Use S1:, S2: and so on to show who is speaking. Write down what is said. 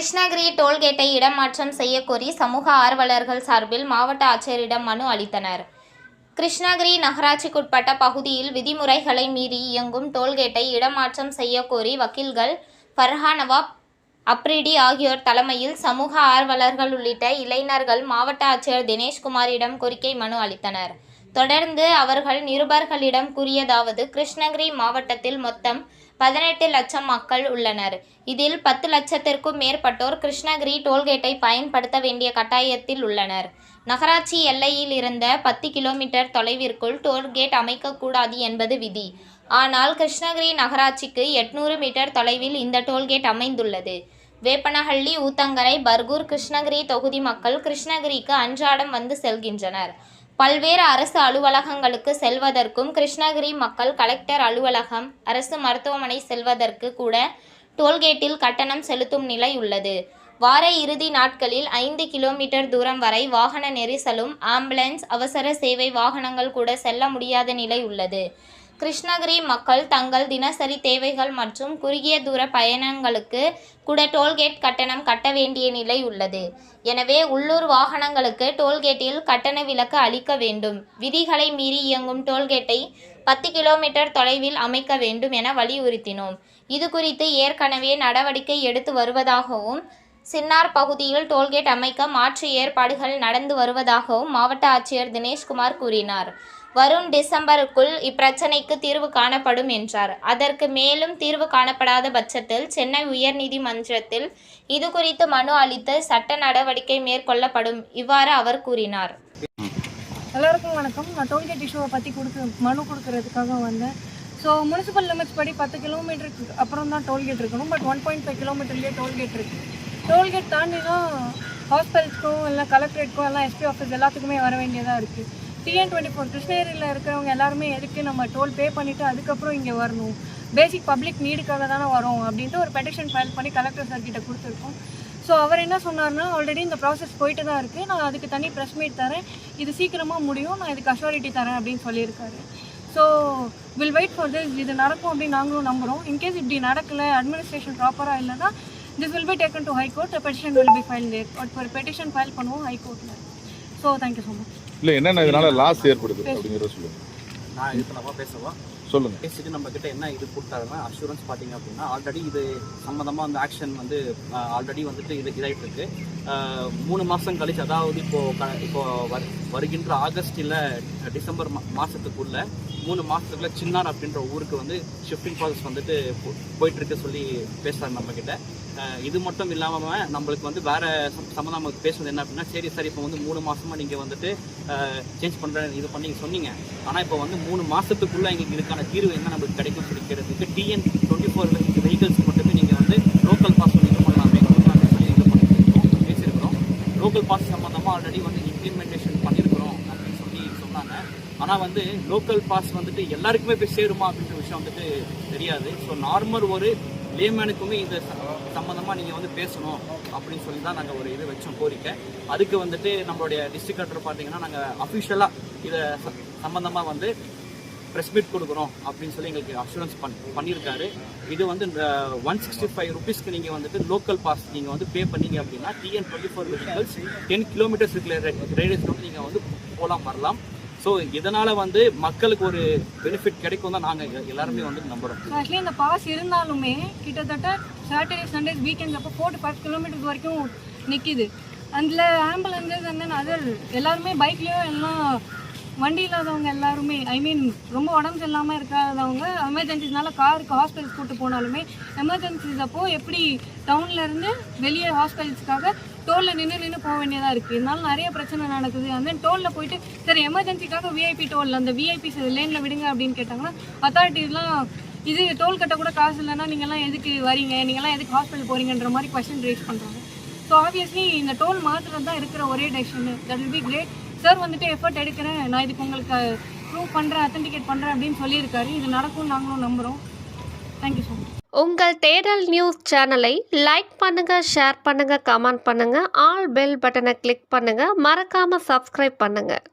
S1: கிருஷ்ணகிரி டோல்கேட்டை இடமாற்றம் செய்யக்கோரி சமூக ஆர்வலர்கள் சார்பில் மாவட்ட ஆட்சியரிடம் மனு அளித்தனர். கிருஷ்ணகிரி நகராட்சிக்குட்பட்ட பகுதியில் விதிமுறைகளை மீறி இயங்கும் டோல்கேட்டை இடமாற்றம் செய்யக்கோரி வக்கீல்கள் ஃபர்ஹான் நவாப், அப்ரிடி ஆகியோர் தலைமையில் சமூக ஆர்வலர்கள் உள்ளிட்ட இளைஞர்கள் மாவட்ட ஆட்சியர் தினேஷ்குமாரிடம் கோரிக்கை மனு அளித்தனர். தொடர்ந்து அவர்கள் நிருபர்களிடம் கூறியதாவது: கிருஷ்ணகிரி மாவட்டத்தில் மொத்தம் 18 லட்சம் மக்கள் உள்ளனர். இதில் 10 லட்சத்திற்கும் மேற்பட்டோர் கிருஷ்ணகிரி டோல்கேட்டை பயன்படுத்த வேண்டிய கட்டாயத்தில் உள்ளனர். நகராட்சி எல்லையில் இருந்த 10 கிலோமீட்டர் தொலைவிற்குள் டோல்கேட் அமைக்கக்கூடாது என்பது விதி. ஆனால் கிருஷ்ணகிரி நகராட்சிக்கு 800 மீட்டர் தொலைவில் இந்த டோல்கேட் அமைந்துள்ளது. வேப்பனஹள்ளி, ஊத்தங்கரை, பர்கூர், கிருஷ்ணகிரி தொகுதி மக்கள் கிருஷ்ணகிரிக்கு அன்றாடம் வந்து செல்கின்றனர். பல்வேறு அரசு அலுவலகங்களுக்கு செல்வதற்கும், கிருஷ்ணகிரி மக்கள் கலெக்டர் அலுவலகம், அரசு மருத்துவமனை செல்வதற்கு கூட டோல்கேட்டில் கட்டணம் செலுத்தும் நிலை உள்ளது. வார இறுதி நாட்களில் 5 கிலோமீட்டர் தூரம் வரை வாகன நெரிசலும், ஆம்புலன்ஸ், அவசர சேவை வாகனங்கள் கூட செல்ல முடியாத நிலை உள்ளது. கிருஷ்ணகிரி மக்கள் தங்கள் தினசரி தேவைகள் மற்றும் குறுகிய தூர பயணங்களுக்கு கூட டோல்கேட் கட்டணம் கட்ட வேண்டிய நிலை உள்ளது. எனவே உள்ளூர் வாகனங்களுக்கு டோல்கேட்டில் கட்டண விலக்கு அளிக்க வேண்டும். விதிகளை மீறி இயங்கும் டோல்கேட்டை 10 கிலோமீட்டர் தொலைவில் அமைக்க வேண்டும் என வலியுறுத்தினோம். இதுகுறித்து ஏற்கனவே நடவடிக்கை எடுத்து வருவதாகவும், சின்னார் பகுதியில் டோல்கேட் அமைக்க மாற்று ஏற்பாடுகள் நடந்து வருவதாகவும் மாவட்ட ஆட்சியர் தினேஷ்குமார் கூறினார். வரும் டிசம்பருக்குள் இப்பிரச்சினைக்கு தீர்வு காணப்படும் என்றார். அதற்கு மேலும் தீர்வு காணப்படாத பட்சத்தில் சென்னை உயர்நீதிமன்றத்தில் இதுகுறித்து மனு அளித்து சட்ட நடவடிக்கை மேற்கொள்ளப்படும். இவ்வாறு அவர் கூறினார்.
S2: எல்லாருக்கும் வணக்கம். நான் டோல்கேட் இஷ்யூவை பற்றி மனு கொடுக்கறதுக்காக வந்தேன். ஸோ முனிசிபல் லிமிட்ஸ் படி 10 கிலோமீட்டருக்கு அப்புறம் தான் டோல்கேட் இருக்கணும். பட் 1.5 கிலோமீட்டர்லேயே டோல்கேட் இருக்குது. டோல்கேட் தாண்டினா ஹாஸ்பிட்டல்ஸ்க்கும் இல்லை கலெக்டரேட்க்கும் எல்லாம் எஸ்பி ஆஃபீஸ் எல்லாத்துக்குமே வர வேண்டியதாக இருக்குது. TN24 கிருஷ்ணகிரியில் இருக்கிறவங்க எல்லாருமே எதுக்கு நம்ம டோல் பே பண்ணிவிட்டு அதுக்கப்புறம் இங்கே வரணும், பேசிக் பப்ளிக் நீடுக்காக தானே வரோம் அப்படின்ட்டு ஒரு பெட்டிஷன் ஃபைல் பண்ணி கலெக்டர் சார் கிட்ட கொடுத்துருக்கோம். ஸோ அவர் என்ன சொன்னார்னா, ஆல்ரெடி இந்த ப்ராசஸ் போயிட்டு தான் இருக்குது, நான் அதுக்கு தனி ப்ரெஸ் மீட் தரேன், இது சீக்கிரமாக முடியும், நான் இதுக்கு அஷ்யூரிட்டி தரேன் அப்படின்னு சொல்லியிருக்காரு. So will wait for this. இது நடக்கும் அப்படின்னு நாங்களும் நம்புகிறோம். இன்கேஸ் இப்படி நடக்கலை, அட்மினிஸ்ட்ரேஷன் ப்ராப்பராக இல்லைன்னா this will be taken to high court. Petition will be file there. ஒரு பெட்டிஷன் ஃபைல் பண்ணுவோம் ஹை கோர்ட்டில். So thank you so much.
S3: இல்லை, என்னென்ன இதனால லாஸ் ஏற்படுது அப்படிங்கிறத சொல்லுங்கள்.
S4: நான் இது பண்ணவா பேசவா
S3: சொல்லுங்கள்.
S4: பேசிட்டு நம்மக்கிட்ட என்ன இது கொடுத்தாருன்னா, அஷூரன்ஸ் பார்த்தீங்க அப்படின்னா ஆல்ரெடி இது சம்மந்தமாக அந்த ஆக்ஷன் வந்து ஆல்ரெடி வந்துட்டு இதாகிட்டு இருக்கு. 3 மாதம் கழிச்சு, அதாவது இப்போ வருகின்ற ஆகஸ்ட் இல்லை டிசம்பர் மாதத்துக்குள்ள 3 மாதத்துக்குள்ள சின்னார் அப்படின்ற ஊருக்கு வந்து ஷிஃப்டிங் ப்ராசஸ் வந்துட்டு போயிட்டுருக்கு சொல்லி பேசுகிறாங்க நம்மக்கிட்ட. இது மட்டும் இல்லாமல் நம்மளுக்கு வந்து வேறு சம்மந்தமாக பேசுவது என்ன அப்படின்னா, சரி சார் இப்போ வந்து 3 மாதமாக நீங்கள் வந்துட்டு சேஞ்ச் பண்ணுறேன் இது பண்ணி சொன்னீங்க, ஆனால் இப்போ வந்து 3 மாதத்துக்குள்ளே எங்களுக்கு இதுக்கான தீர்வு என்ன நம்மளுக்கு கிடைக்கும் சொல்லி கேட்கறதுக்கு TN24 வெஹிக்கிள்ஸ் மட்டுமே நீங்கள் வந்து லோக்கல் பாஸ் வந்து இது பண்ணலாமே அப்படின்னு சொல்லி இது பண்ணியிருக்கோம், பேசியிருக்கிறோம். லோக்கல் பாஸ் சம்மந்தமாக ஆல்ரெடி வந்து இம்ப்ளிமெண்டேஷன் பண்ணியிருக்கிறோம் அப்படின்னு சொல்லி சொன்னாங்க. ஆனால் வந்து லோக்கல் பாஸ் வந்துட்டு எல்லாருக்குமே போய் சேருமா அப்படின்ற விஷயம் வந்துட்டு தெரியாது. ஸோ நார்மல் ஒரு லேமேனுக்குமே இந்த சம்மந்தமாக நீங்கள் வந்து பேசணும் அப்படின்னு சொல்லி தான் நாங்கள் ஒரு இது வச்சோம் கோரிக்கை. அதுக்கு வந்துட்டு நம்மளுடைய டிஸ்ட்ரிக்ட் கலெக்டர் பார்த்தீங்கன்னா, நாங்கள் அஃபிஷியலாக இதை சம்மந்தமாக வந்து ப்ரெஸ் மீட் கொடுக்குறோம் அப்படின்னு சொல்லி எங்களுக்கு அஷூரன்ஸ் பண்ணியிருக்காரு. இது வந்து 165 ருபீஸ்க்கு நீங்கள் வந்துட்டு லோக்கல் பாஸ் நீங்கள் வந்து பே பண்ணீங்க அப்படின்னா TN24 வெஹிக்கிள்ஸ் 10 கிலோமீட்டர்ஸ் இருக்கிற ரேடியஸ் வந்து நீங்கள் வந்து போகலாம் வரலாம். ஸோ இதனால் வந்து மக்களுக்கு ஒரு பெனிஃபிட் கிடைக்கும் தான் நாங்கள் எல்லாருமே வந்து நம்புகிறோம்.
S2: ஆக்சுவலி இந்த பாஸ் இருந்தாலுமே கிட்டத்தட்ட சாட்டர்டே சண்டேஸ் வீக்கெண்ட்ஸ் அப்போ 4 to 5 கிலோமீட்டர்ஸ் வரைக்கும் நிற்கிது. அதில் ஆம்புலன்ஸஸ் அண்ட் அதர் எல்லாருமே பைக்லேயோ எல்லாம் வண்டி இல்லாதவங்க எல்லாருமே, ஐ மீன் ரொம்ப உடம்பு இல்லாமல் இருக்காதவங்க எமர்ஜென்சிஸ்னால காருக்கு ஹாஸ்பிட்டல்ஸ் கூட்டு போனாலுமே எமர்ஜென்சிஸ் அப்போது எப்படி டவுன்லேருந்து வெளியே ஹாஸ்பிட்டல்ஸ்க்காக டோலில் நின்று போக வேண்டியதாக இருக்குது. இதனால நிறைய பிரச்சனை நடக்குது. அந்த டோலில் போயிட்டு சரி எமர்ஜென்சிக்காக விஐபி டோல் அந்த விஐபி லேனில் விடுங்க அப்படின்னு கேட்டாங்கன்னா அத்தாரிட்டிஸ்லாம் இது டோல் கட்ட கூட காசு இல்லைன்னா நீங்கள்லாம் எதுக்கு வரீங்க, நீங்கள்லாம் எதுக்கு ஹாஸ்பிட்டல் போகிறீங்கன்ற மாதிரி கொஸ்டின் ரேஸ் பண்ணுறாங்க. ஸோ ஆப்வியஸ்லி இந்த டோல் மாத்திரம் தான் இருக்கிற ஒரே decision. That will be great. Sir வந்துட்டு எஃபர்ட் எடுக்கிறேன், நான் இதுக்கு உங்களுக்கு ப்ரூவ் பண்ணுறேன், அத்தன்டிகேட் பண்ணுறேன் அப்படின்னு சொல்லியிருக்காரு. இது நடக்கும் நாங்களும் நம்புகிறோம். Thank you so much.
S5: உங்கள் தேடல் நியூஸ் சேனலை லைக் பண்ணுங்கள், ஷேர் பண்ணுங்கள், கமெண்ட் பண்ணுங்கள், ஆல் பெல் பட்டனை கிளிக் பண்ணுங்கள், மறக்காமல் சப்ஸ்கிரைப் பண்ணுங்கள்.